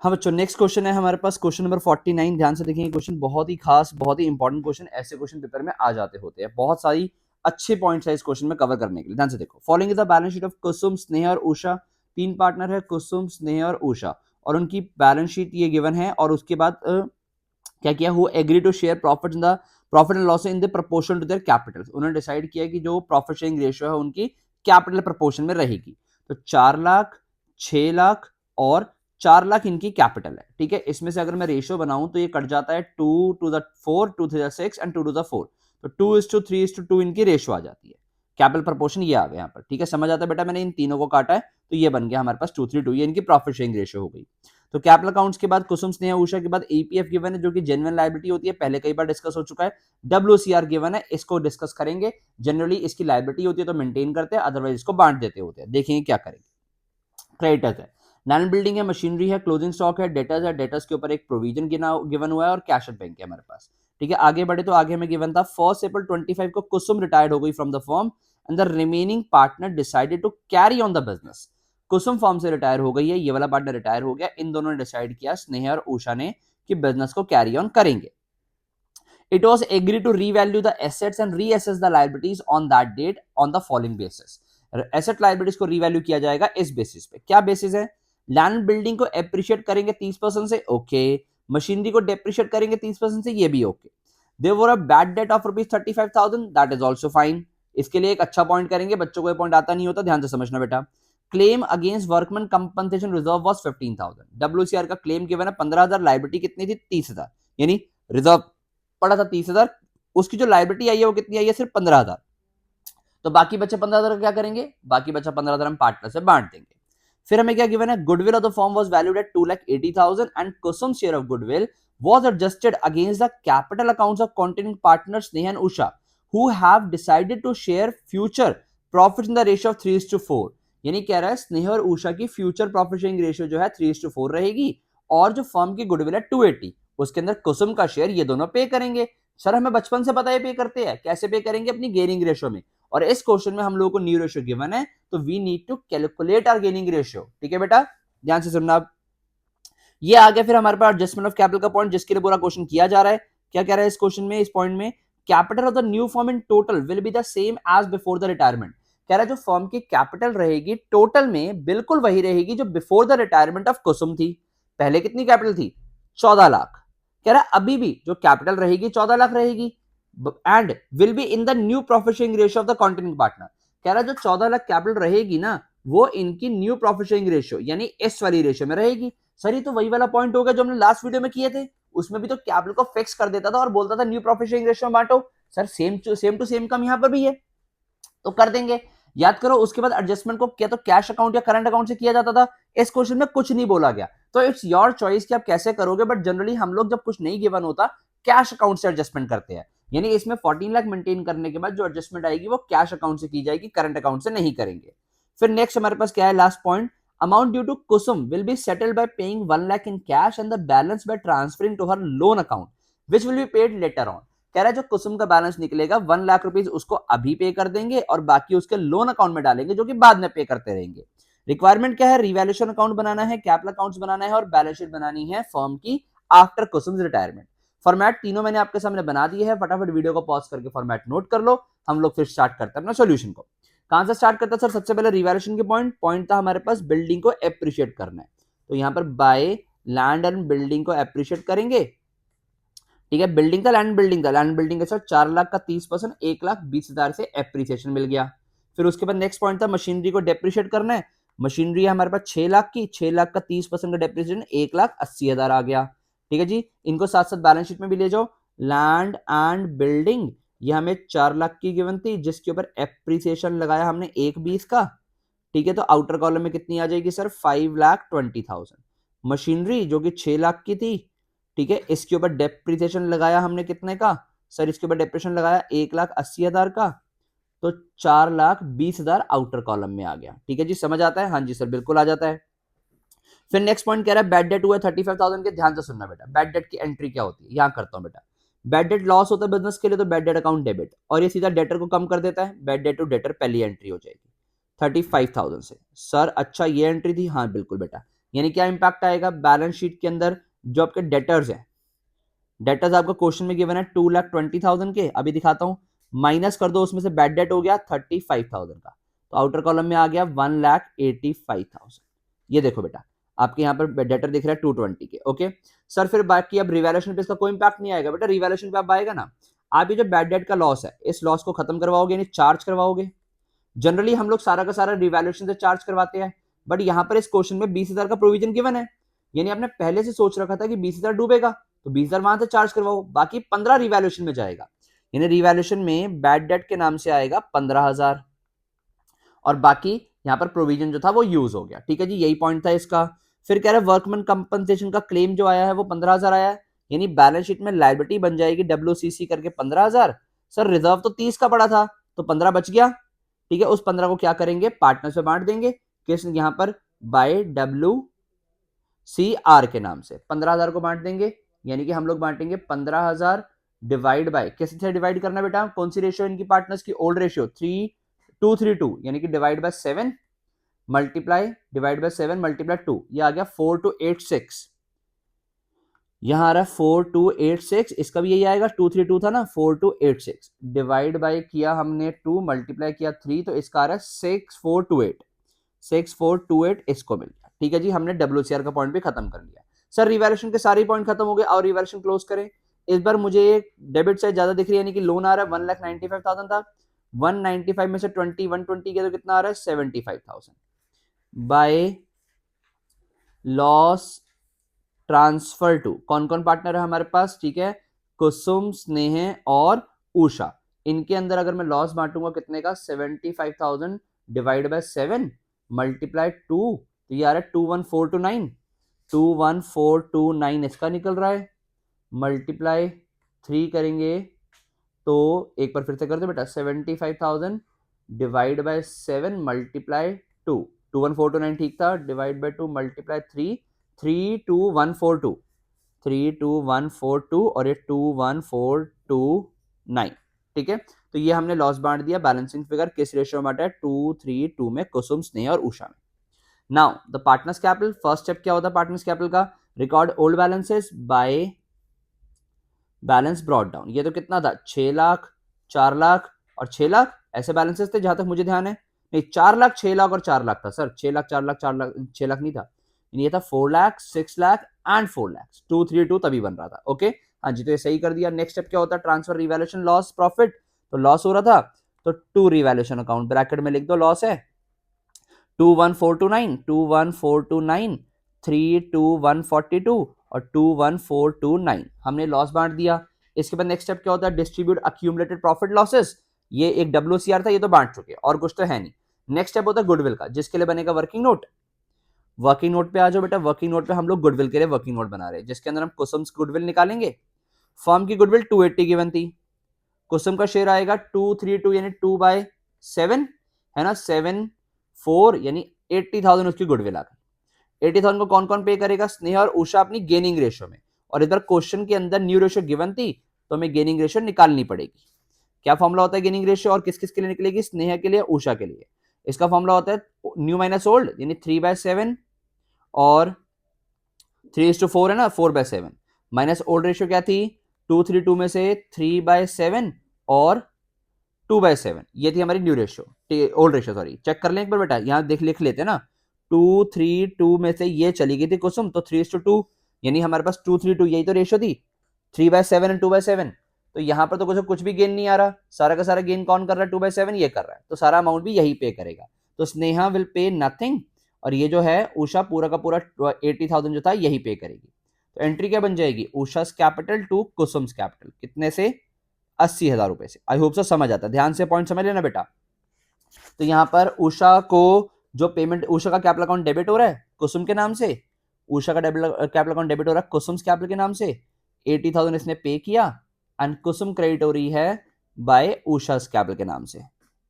हाँ बच्चों, नेक्स्ट क्वेश्चन है हमारे पास क्वेश्चन नंबर 49। ध्यान से देखेंगे, क्वेश्चन बहुत ही खास, बहुत ही इंपॉर्टेंट क्वेश्चन, ऐसे क्वेश्चन पेपर में आ जाते होते हैं। बहुत सारी अच्छे पॉइंट्स है इस क्वेश्चन में कवर करने के लिए। ध्यान से देखो, following is the balance sheet of Kusum, Sneha और उषा। तीन पार्टनर है, कुसुम, स्नेहा और उषा, और उनकी बैलेंस शीट ये गिवन है। और उसके बाद क्या किया, who agree to share profit in the profit and loss in the proportion to their capital. उन्होंने डिसाइड किया कि जो प्रॉफिट शेयरिंग रेशियो है उनकी कैपिटल प्रोपोर्शन में रहेगी। तो 4 लाख, 6 लाख और 4 लाख इनकी कैपिटल है, ठीक है। इसमें से अगर मैं रेशियो बनाऊं तो ये कट जाता है 2 to the 4, 2 to the 6 and 2 to the 4। तो 2:3:2 इनकी रेशियो आ जाती है। कैपिटल प्रोपोर्शन ये आ गया यहाँ पर, ठीक है। समझ आता है बेटा, मैंने इन तीनों को काटा है तो ये बन गया हमारे पास 2:3:2, ये इनकी प्रॉफिट शेयरिंग रेशियो हो गई। तो कैपिटल अकाउंट्स के बाद कुसुम, स्नेहा, उषा के बाद ईपीएफ गिवन है, जो कि जेन्युइन लायबिलिटी होती है, पहले कई बार डिस्कस हो चुका है। डब्ल्यूसीआर गिवन है, इसको डिस्कस करेंगे। जनरली इसकी लायबिलिटी होती है तो मेंटेन करते हैं, अदरवाइज इसको बांट देते होते हैं। देखेंगे क्या करेंगे। क्रेडिटर्स है, लैंड बिल्डिंग है, मशीनरी है, क्लोजिंग स्टॉक है, डेटर्स है, डेटर्स के ऊपर एक प्रोविजन गिवन हुआ है, और कैश एट बैंक है हमारे पास, ठीक है। आगे बढ़े तो आगे हमें गिवन था 1 April 25 को कुसुम रिटायर्ड हो गई from the firm and the remaining partner decided to carry on the business. Kusum firm से रिटायर हो गई है, ये वाला पार्टनर रिटायर हो गया, इन दोनों ने डिसाइड किया, स्नेहा और उषा ने, कि बिजनेस को कैरी ऑन करेंगे। It was agreed to revalue the assets and reassess the liabilities on that date on the following basis. Asset liabilities को रीवैल्यू किया जाएगा इस बेसिस पे। क्या बेसिस है? लैंड बिल्डिंग को एप्रिशिएट करेंगे 30% से, ओके। मशीनरी को डेप्रिशिएट करेंगे 30% से, ये भी okay. There were a bad debt of ₹35,000, that is also fine. इसके लिए एक अच्छा पॉइंट करेंगे, बच्चों को ये पॉइंट आता नहीं होता, ध्यान से समझना बेटा। Claim against workman compensation reserve was 15,000। WCR का क्लेम गिवन है 15,000, लाइबिलिटी कितनी थी? 30,000, यानी रिजर्व पड़ा था 30,000, उसकी जो लाइबिलिटी आई है वो कितनी आई है? सिर्फ 15,000। तो बाकी बचे 15,000 क्या करेंगे? बाकी बचा 15,000 हम पार्टनर से बांट देंगे। फिर हमें क्या गिवन है? Goodwill of the firm was valued at 2,80,000 and Kusum share of goodwill was adjusted against the capital accounts of continuing partners Sneha and Usha, who have decided to share future profits in the ratio of 3:4। यानी कह रहा है स्नेहा और उषा की future profit sharing ratio जो है 3:4 रहेगी, और जो फर्म की गुडविल है 280, उसके अंदर कुसुम का शेयर ये दोनों पे करेंगे। सर हमें बचपन से पता है पे करते हैं, कैसे पे करेंगे? अपनी गेनिंग रेशियो में। और इस क्वेश्चन में हम लोगों को न्यू रेशियो गिवन है, तो we need to calculate our gaining ratio, ठीक है बेटा, ध्यान से सुनना। ये आ गया फिर हमारे पास एडजस्टमेंट ऑफ कैपिटल का पॉइंट, जिसके लिए पूरा क्वेश्चन किया जा रहा है। क्या कह रहा है इस क्वेश्चन में, इस पॉइंट में? Capital of the new firm in total will be the same as before the retirement. कह रहा है जो फर्म की कैपिटल रहेगी टोटल में बिल्कुल वही रहेगी जो बिफोर द रिटायरमेंट ऑफ कुसुम थी। पहले कितनी कैपिटल थी? 14 लाख। कह रहा है अभी भी जो कैपिटल रहेगी 14 लाख रहेगी, and will be in the new profit sharing ratio of the continuing partner. कह रहा है जो 14 लाख कैपिटल रहेगी ना, वो इनकी न्यू प्रॉफिट शेयरिंग रेशियो यानी इस वाली रेशियो में रहेगी। सर ये तो वही वाला पॉइंट होगा जो हमने लास्ट वीडियो में किए थे, उसमें भी तो कैपिटल को फिक्स कर देता था और बोलता था न्यू प्रॉफिट शेयरिंग रेशियो में बांटो। सर सेम टू सेम काम यहां पर भी है, तो कर देंगे। याद करो उसके बाद एडजस्टमेंट को क्या तो कैश अकाउंट या करंट अकाउंट से किया जाता था, इस क्वेश्चन में कुछ नहीं बोला गया। तो इट्स योर चॉइस कि आप कैसे करोगे, बट जनरली हम लोग जब कुछ नहीं गिवन होता कैश अकाउंट से एडजस्टमेंट करते हैं। यानी इसमें 14 लाख मेंटेन करने के बाद जो एडजस्टमेंट आएगी वो कैश अकाउंट से की जाएगी, करंट अकाउंट से नहीं करेंगे। फिर नेक्स्ट हमारे पास क्या है, last point, amount due to Kusum will be settled by paying 1 lakh in cash and the balance by transferring to her loan account which will be paid later on। कह रहा है जो कुसुम का बैलेंस निकलेगा 1 lakh rupees उसको अभी पे कर देंगे और बाकी उसके लोन अकाउंट में डालेंगे जो कि बाद में पे करते रहेंगे। रिक्वायरमेंट क्या है? रिवैल्यूएशन अकाउंट बनाना है, कैपिटल अकाउंट्स बनाना है और बैलेंस शीट बनानी है फर्म की आफ्टर कुसुम रिटायरमेंट। फॉर्मेट तीनों मैंने आपके सामने बना दिए है, फटाफट वीडियो को पॉज करके फॉर्मेट नोट कर लो। हम लोग फिर स्टार्ट करते हैं अपना सोल्यूशन को। कहां से स्टार्ट करता है सर? सबसे पहले रिवैल्यूएशन के पॉइंट था हमारे पास बिल्डिंग को एप्रिशिएट करना है, तो यहां पर बाय लैंड एंड बिल्डिंग को एप्रिशिएट करेंगे, ठीक है। बिल्डिंग था, लैंड बिल्डिंग था, लैंड बिल्डिंग का सर 4 लाख का 30%, 1,20,000 से एप्रिसिएशन मिल गया। फिर उसके बाद नेक्स्ट पॉइंट था मशीनरी को डेप्रिशिएट करना है, मशीनरी है हमारे पास 6 लाख की, 6 लाख का 30% का डेप्रिसिएशन 1,80,000 आ गया, ठीक है जी। इनको साथ साथ बैलेंस शीट में भी ले जाओ। लैंड एंड बिल्डिंग ये हमें 4 लाख की गिवन थी, जिसके ऊपर एप्रिसिएशन लगाया हमने 1,20 का, ठीक है, तो आउटर कॉलम में कितनी आ जाएगी सर, 5,20,000। मशीनरी जो कि 6 लाख की थी, ठीक है, इसके ऊपर डेप्रिसिएशन लगाया हमने कितने का सर, इसके ऊपर डेप्रिसिएशन लगाया 1,80,000 का, तो 4,20,000 आउटर कॉलम में आ गया। ठीक है जी, समझ आता है? हाँ जी सर, बिल्कुल आ जाता है। फिर नेक्स्ट पॉइंट कह रहा है बैड डेट हुआ 35,000 के, ध्यान से सुनना बेटा, बैड डेट की एंट्री क्या होती है, यहां करता हूं बेटा। बैड डेट लॉस होता है बिजनेस के लिए, तो बैड डेट अकाउंट डेबिट, और ये सीधा डेटर को कम कर देता है, बैड डेट टू डेटर पहली एंट्री हो जाएगी 35,000 से। सर अच्छा ये एंट्री थी, हाँ बिल्कुल बेटा। यानी क्या इंपैक्ट आएगा बैलेंस शीट के अंदर, जो आपके डेटर्स हैं, डेटर्स आपको क्वेश्चन में गिवन है 2,20,000 के, अभी दिखाता हूं, माइनस कर दो उसमें से बैड डेट हो गया 35,000 का, तो आउटर कॉलम में आ गया 1,85,000। ये देखो बेटा, आपके यहाँ पर डेटर दिख रहा है 220 के। ओके सर, फिर बाकी अब रिवैल्यूएशन पे इसका कोई इंपैक्ट नहीं आएगा बेटा, रिवैल्यूएशन पे आप आएगा ना, आप ये जो बैड डेट का लॉस है, इस लॉस को खत्म करवाओगे, यानी चार्ज करवाओगे। जनरली हम लोग सारा का सारा रिवैल्यूएशन से चार्ज करवाते हैं, बट यहाँ पर इस क्वेश्चन में 20,000 का प्रोविजन गिवन है, यानी आपने पहले से सोच रखा था कि 20,000 डूबेगा, तो 20,000 वहां से चार्ज करवाओ, बाकी 15 रिवैल्यूएशन में जाएगा, यानी रिवैल्यूएशन में बैड डेट के नाम से आएगा 15,000, और बाकी यहाँ पर प्रोविजन जो था वो यूज हो गया। ठीक है जी, यही पॉइंट था इसका। फिर कह रहा है वर्कमैन कंपनसेशन का क्लेम जो आया है वो 15,000 आया है, यानी बैलेंस शीट में लायबिलिटी बन जाएगी WCC करके 15,000। सर रिजर्व तो 30 का पड़ा था, तो 15 बच गया। ठीक है, उस 15 को क्या करेंगे, पार्टनर्स में बांट देंगे, किस यहाँ पर बाय WCR के नाम से 15,000 को बांट देंगे, यानी कि हम लोग बांटेंगे 15,000 डिवाइड बाय, कैसे से डिवाइड करना बेटा, कौन सी रेशियो इनकी पार्टनर्स की, ओल्ड रेशियो 3:2:3:2, यानी कि divide by 7 multiply divide by 7 multiply 2, ये आ गया 4,286, यहां आ रहा है 4,286, इसका भी यही आएगा, 2:3:2 था ना, 4,286 डिवाइड बाय किया हमने 2 मल्टीप्लाई किया 3, तो इसका आ रहा है 6,428 इसको मिल गया। ठीक है जी, हमने WCR का पॉइंट भी खत्म कर लिया। सर रिवैल्यूएशन के सारे पॉइंट खत्म हो गए, और रिवैल्यूएशन क्लोज करें। इस बार मुझे डेबिट साइड ज्यादा दिख रही है, यानी कि लोन आ रहा है 1,95,000 था, 195 में से 120 किया तो कितना आ रहा है 75,000 बाय लॉस ट्रांसफर टू, कौन कौन पार्टनर है हमारे पास, ठीक है, कुसुम, स्नेह और उषा। इनके अंदर अगर मैं लॉस बांटूंगा कितने का, 75,000 डिवाइड बाय 7 मल्टीप्लाई 2, तो ये आ रहा है 21429, 21429 इसका निकल रहा है, मल्टीप्लाई 3 करेंगे, तो एक बार फिर से कर दो बेटा, 75,000 डिवाइड बाय 7 मल्टीप्लाई 2, 21429 ठीक था, डिवाइड बाय 2 मल्टीप्लाई 3, 32142, 32142 और ये 21429। ठीक है, तो ये हमने लॉस बांट दिया, बैलेंसिंग फिगर किस रेशियो में बांटा है, 2:3:2 में, कुसुम, स्नेह और उषा में। Now the partners capital, first step क्या होता है पार्टनर्स कैपिटल का, record old balances by balance brought down. ये तो कितना था, 6 लाख, 4 लाख और 6 लाख, ऐसे बैलेंसेस थे जहां तक मुझे ध्यान है, नहीं 4 लाख, 6 लाख और 4 लाख था सर, 6 लाख 4 लाख 4 लाख 6 लाख नहीं था, ये था 4 लाख 6 लाख एंड 4 लाख, 232 तभी बन रहा था। ओके हाँ जी, तो ये सही कर दिया। नेक्स्ट स्टेप क्या होता है, ट्रांसफर रिवैल्यूएशन लॉस प्रॉफिट, तो लॉस हो रहा था, तो टू रिवैल्यूएशन अकाउंट, ब्रैकेट में लिख दो लॉस है 21429, 21429, 32142 और 21429, हमने लॉस बांट दिया। इसके बाद नेक्स्ट स्टेप क्या होता है, डिस्ट्रीब्यूट अक्यूमुलेटेड प्रॉफिट लॉसेस, ये एक WCR था, ये तो बांट चुके और कुछ तो है नहीं। नेक्स्ट स्टेप होता है गुडविल का, जिसके लिए बनेगा वर्किंग नोट। वर्किंग नोट पे आ जाओ बेटा, वर्किंग नोट पे हम लोग गुडविल के लिए वर्किंग नोट बना रहे हैं, जिसके अंदर हम कुसुम गुडविल निकालेंगे। फर्म की गुडविल 280 गिवन थी, कुसुम का शेयर आएगा 232 यानी 2/7 है ना, 7/4 यानी 80,000 उसकी गुडविल आ गई। 80,000 को कौन कौन पे करेगा, स्नेह और उषा अपनी गेनिंग रेशियो में, और इधर क्वेश्चन के अंदर न्यू रेशियो गिवन थी, तो हमें गेनिंग रेशियो निकालनी पड़ेगी। क्या फॉर्मूला होता है गेनिंग रेशियो, और किस किस के लिए निकलेगी, स्नेह के लिए, उषा के लिए। इसका फॉर्मूला होता है न्यू माइनस ओल्ड, यानी 3/7 और 3:4 है ना, 4/7 माइनस ओल्ड रेशियो क्या थी, 232 में से 3/7 और 2/7, ये थी हमारी new ratio, old ratio sorry, check कर लें एक बार बेटा, यहाँ देख लिख लेते हैं ना, 232 में से ये चली गई थी कुसुम, तो 3:2, यानी हमारे पास 232 यही तो रेशियो थी, 3/7 एंड 2/7, तो यहाँ पर तो कुछ भी गेन नहीं आ रहा, सारा का सारा गेन कौन कर रहा है, 2/7 ये कर रहा है, तो सारा अमाउंट भी यही पे करेगा, तो स्नेहा विल पे नथिंग, और ये जो है उषा पूरा का पूरा 80,000 जो था यही पे करेगी। तो एंट्री क्या बन जाएगी, उषा कैपिटल टू कुसुम्स कैपिटल, कितने से, 80,000 रुपए से। आई होप सो समझ आता है, ध्यान से पॉइंट समझ लेना बेटा। तो यहां पर उषा को जो पेमेंट उषा का कैपिटल अकाउंट डेबिट हो रहा है कुसुम के नाम से, उषा का कैपिटल अकाउंट डेबिट हो रहा है कुसुम कैपिटल के नाम से, 80,000 इसने पे किया एंड कुसुम क्रेडिट हो रही है बाय उषा कैपिटल के नाम से,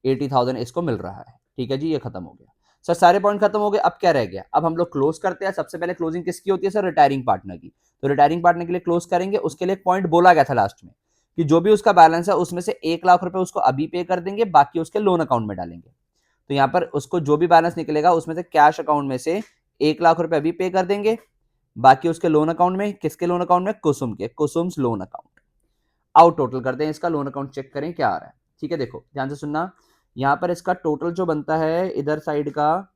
80,000 इसको मिल रहा है। ठीक है जी, ये खत्म हो गया सर, सारे पॉइंट खत्म हो गए। अब क्या रह गया, अब हम लोग क्लोज करते हैं। सबसे पहले क्लोजिंग किसकी होती है सर, रिटायरिंग पार्टनर की। तो रिटायरिंग पार्टनर के लिए क्लोज करेंगे, उसके लिए एक पॉइंट बोला गया था लास्ट में कि जो भी उसका बैलेंस है उसमें से 1 लाख रुपए उसको अभी पे कर देंगे, बाकी उसके लोन अकाउंट में डालेंगे। तो यहाँ पर उसको जो भी बैलेंस निकलेगा उसमें से कैश अकाउंट में से 1 लाख रुपए अभी पे कर देंगे, बाकी उसके लोन अकाउंट में, किसके लोन अकाउंट में, कुसुम के, कुसुम्स लोन अकाउंट। आउट टोटल करते हैं इसका, लोन अकाउंट चेक करें क्या आ रहा है। ठीक है, देखो ध्यान से सुनना, यहाँ पर इसका टोटल जो बनता है इधर साइड का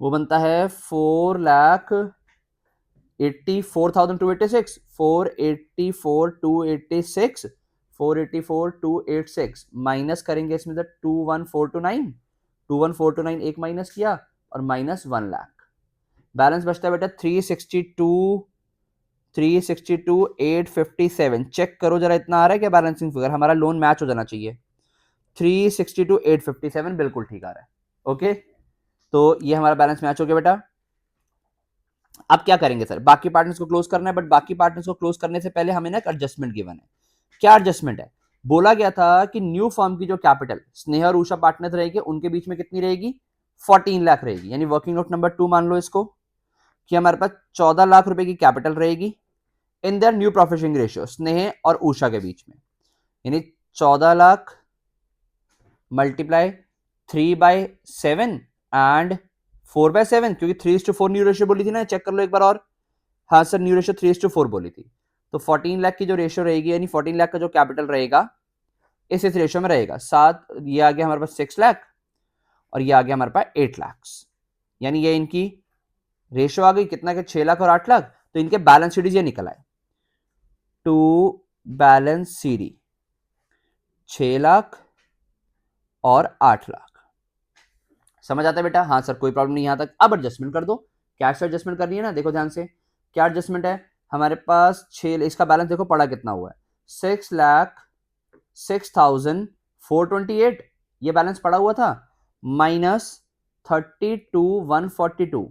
वो बनता है 4,84,286, 484,286 माइनस करेंगे इसमें से 21,429, 21,429 एक माइनस किया और माइनस 1 लाख। बैलेंस बचता है बेटा 362,857। चेक करो जरा, इतना आ रहा है क्या बैलेंसिंग फिगर, हमारा लोन मैच हो जाना चाहिए। 362,857 बिल्कुल ठीक आ रहा है। ओके, तो ये हमारा बैलेंस मैच हो गया बेटा। अब क्या करेंगे सर, बाकी पार्टनर्स को क्लोज करना है, बट बाकी पार्टनर्स को क्लोज करने से पहले हमें ना एक एडजस्टमेंट गिवन है। क्या एडजस्टमेंट है, बोला गया था कि न्यू फर्म की जो कैपिटल स्नेहा और उषा पार्टनर्स रहेगी उनके बीच में कितनी रहेगी, 14 लाख रहेगी। यानी वर्किंग नोट नंबर 2 मान लो इसको कि हमारे पास 14 लाख रुपए की कैपिटल रहेगी in their new profit sharing ratio, स्नेह और उषा के बीच में। यानी 14 लाख मल्टीप्लाई 3/7 एंड 4/7, क्योंकि 3:4 न्यू रेशियो बोली थी ना, चेक कर लो एक बार और। हाँ सर, न्यू रेशियो 3:4 बोली थी। तो 14 लाख की जो रेशियो रहेगी, यानी 14 लाख का जो कैपिटल रहेगा इस रेशियो में रहेगा। 7 ये आ गया हमारे पास 6 लाख और ये आ गया हमारे पास 8 लाख। यानी ये इनकी रेशियो आ गई कितना के 6 लाख और 8 लाख। तो इनके बैलेंस शीट ये निकल आए, टू बैलेंस सीडी 6 लाख और 8 लाख। समझ आता है बेटा, हाँ सर कोई प्रॉब्लम नहीं यहाँ तक। अब एडजस्टमेंट कर दो, कैश एडजस्टमेंट करनी है ना। देखो ध्यान से, क्या एडजस्टमेंट है हमारे पास, 6, इसका बैलेंस देखो पड़ा कितना हुआ है, 6,06,428 ये बैलेंस पड़ा हुआ था, माइनस 32,142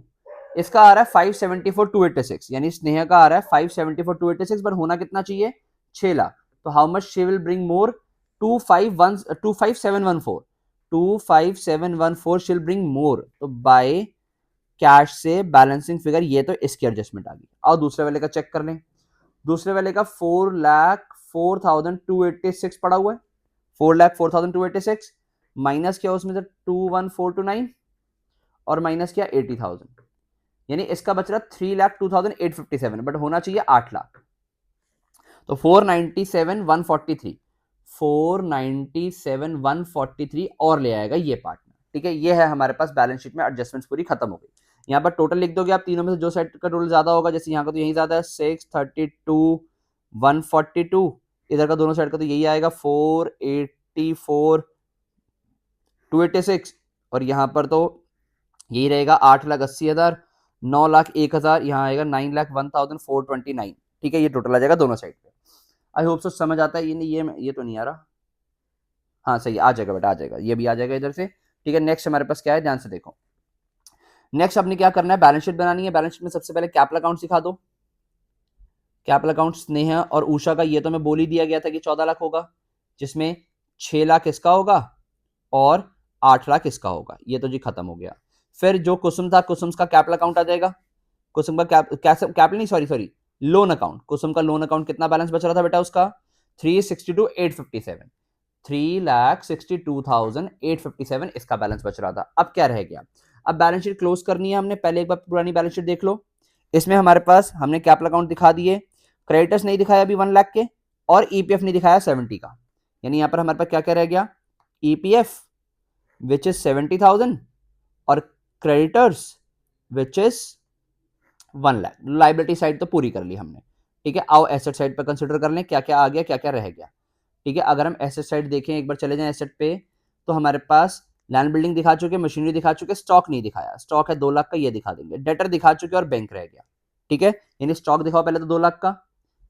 इसका आ रहा है 574,286। यानी स्नेहा का आ रहा है 574,286, पर होना कितना चाहिए, 6 लाख। तो how much she will bring more, 25714, 25714 शील ब्रिंग मोर। तो बाय कैश से बैलेंसिंग फिगर, ये तो इसकी एडजस्टमेंट आ गई। और दूसरे वाले का चेक कर लें, दूसरे वाले का 4,04,286 पड़ा हुआ है, 4,04,286 माइनस किया उसमें से 21,429 और माइनस किया 80,000, यानी इसका बच रहा 3,02,857, बट होना चाहिए 8 लाख। तो 497,143, 497,143 और ले आएगा ये पार्टनर। ठीक है, ये है हमारे पास बैलेंस शीट में एडजस्टमेंट्स पूरी खत्म हो गई। यहाँ पर टोटल लिख दोगे आप, तीनों में से जो साइड का टोटल ज्यादा होगा, जैसे यहाँ का तो यही ज्यादा है 632,142, इधर का दोनों साइड का तो यही आएगा 484,286, और यहाँ पर तो यही रहेगा 8,80,000, 9,01,000, यहाँ आएगा 9,01,429। ठीक है, ये टोटल आ जाएगा दोनों साइड पे। आई होप सो समझ आता है। ये तो नहीं आ रहा, हाँ सही आ जाएगा बेटा, आ जाएगा, ये भी आ जाएगा इधर से। ठीक है, नेक्स्ट हमारे पास क्या है, ध्यान से देखो। नेक्स्ट अपने क्या करना है, बैलेंस शीट बनानी है। बैलेंस शीट में सबसे पहले कैपिटल अकाउंट सिखा दो। कैपिटल अकाउंट स्नेहा और उषा का ये तो मैं बोल ही दिया गया था कि 14 लाख होगा, जिसमें 6 लाख इसका होगा और 8 लाख इसका होगा। ये तो जी खत्म हो गया। फिर जो कुसुम था, कुसुम का कैपिटल अकाउंट आ जाएगा। कुसुम का कैपिटल नहीं, सॉरी लोन अकाउंट। कुसुम का लोन अकाउंट कितना बैलेंस बच रहा था बेटा उसका, 362,857, 3,62,857 इसका बैलेंस बच रहा था। अब क्या रह गया, अब बैलेंस शीट क्लोज करनी है हमने। पहले एक बार पुरानी बैलेंस शीट देख लो। इसमें हमारे पास हमने कैपिटल अकाउंट दिखा दिए, क्रेडिटर्स नहीं दिखाया अभी 1 लाख के, और ईपीएफ नहीं दिखाया 70 का। यानी यहाँ पर हमारे पास क्या क्या रह गया, ईपीएफ विच इज 70,000 और creditors which is 1 lakh. Liability side तो पूरी कर ली हमने। ठीक है, आओ एसेट साइड पर कंसिडर कर लें क्या क्या आ गया, क्या क्या रह गया। ठीक है, अगर हम एसेट साइड देखें, एक बार चले जाएं एसेट पे, तो हमारे पास लैंड बिल्डिंग दिखा चुके, मशीनरी दिखा चुके, स्टॉक नहीं दिखाया। स्टॉक है 2 लाख का, ये दिखा देंगे। डेटर दिखा चुके और बैंक रह गया। ठीक है, यानी स्टॉक दिखाओ पहले तो 2 लाख का,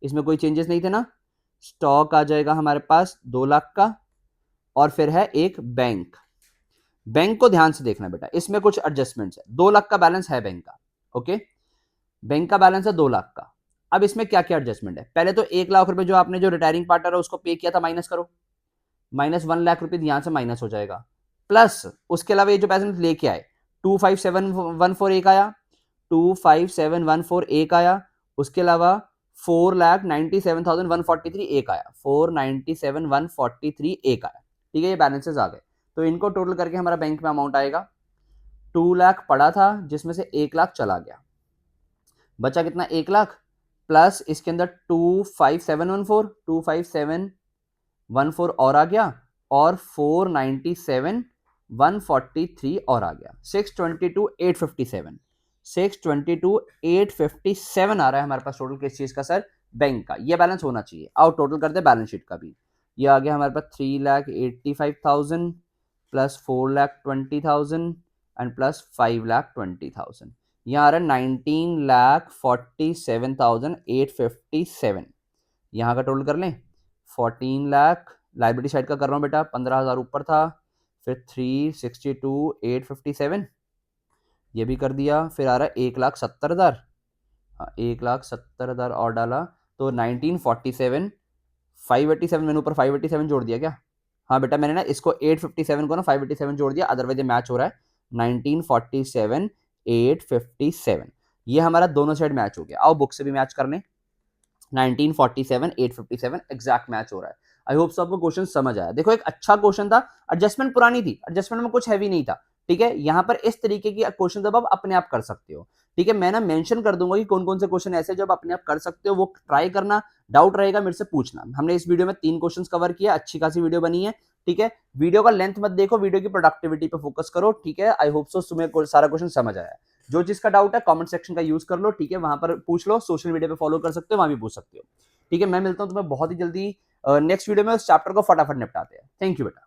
इसमें कोई चेंजेस नहीं थे ना। स्टॉक आ जाएगा हमारे पास 2 लाख का, और फिर है एक बैंक। बैंक को ध्यान से देखना बेटा, इसमें कुछ एडजस्टमेंट्स है। 2 लाख का बैलेंस है बैंक का, ओके, बैंक का बैलेंस है 2 लाख का। अब इसमें क्या क्या एडजस्टमेंट है, पहले तो 1 लाख रुपए जो आपने जो रिटायरिंग पार्टनर है उसको पे किया था माइनस करो, माइनस 1 लाख रुपए यहां से माइनस हो जाएगा, प्लस उसके अलावा ये जो पैसे लेके आए 25714 एक आया, 25714 एक आया, उसके अलावा 4,97,143 एक आया, 4,97,143 एक आया, ठीक है, ये बैलेंसेस आ गए। तो इनको टोटल करके हमारा बैंक में अमाउंट आएगा 2 लाख पड़ा था जिसमें से 1 लाख चला गया, बचा कितना 1 लाख, प्लस इसके अंदर 25714 और आ गया, और 497,143 और आ गया, 622,857, 622,857 आ रहा है हमारे पास टोटल किस चीज का सर, बैंक का। ये बैलेंस होना चाहिए। आओ टोटल करते हैं बैलेंस शीट का भी। ये आ गया हमारे पास 3,85,000 प्लस 4,20,000 एंड प्लस 5,20,000। यहाँ आ रहा है 19,47,857। यहाँ का टोटल कर लें 14 लाख, लाइबिलिटी साइड का कर रहा हूँ बेटा, 15,000 ऊपर था, फिर 362,857 ये भी कर दिया, फिर आ रहा है 1,70,000, हाँ 1,70,000 और डाला तो 1947, 587 मैंने ऊपर 587 जोड़ दिया क्या, हाँ बेटा मैंने ना इसको 857 को ना 587 जोड़ दिया, अदरवाइज मैच हो रहा है 1947 857, ये हमारा दोनों साइड मैच हो गया। आओ बुक से भी मैच कर लें, 1947 857 एग्जैक्ट मैच हो रहा है। आई होप सो आपको क्वेश्चन समझ आया। देखो एक अच्छा क्वेश्चन था, एडजस्टमेंट पुरानी थी, एडजस्टमेंट में कुछ हैवी नहीं था, ठीक है। यहाँ पर इस तरीके की क्वेश्चन जब आप अपने आप कर सकते हो, ठीक है, मैं ना मेंशन कर दूंगा कि कौन कौन से क्वेश्चन ऐसे जब अपने आप कर सकते हो, वो ट्राई करना, डाउट रहेगा मेरे से पूछना। हमने इस वीडियो में 3 क्वेश्चन कवर किया, अच्छी खासी वीडियो बनी है, ठीक है। वीडियो का लेंथ मत देखो, वीडियो की प्रोडक्टिविटी पे फोकस करो, ठीक है। आई होप सो तुम्हें सारा क्वेश्चन समझ आया। जो चीज का डाउट है कमेंट सेक्शन का यूज कर लो, ठीक है, वहां पर पूछ लो, सोशल मीडिया पे फॉलो कर सकते हो, वहां भी पूछ सकते हो, ठीक है। मैं मिलता हूं तुम्हें बहुत ही जल्दी नेक्स्ट वीडियो में, उस चैप्टर को फटाफट निपटाते हैं। थैंक यू बेटा।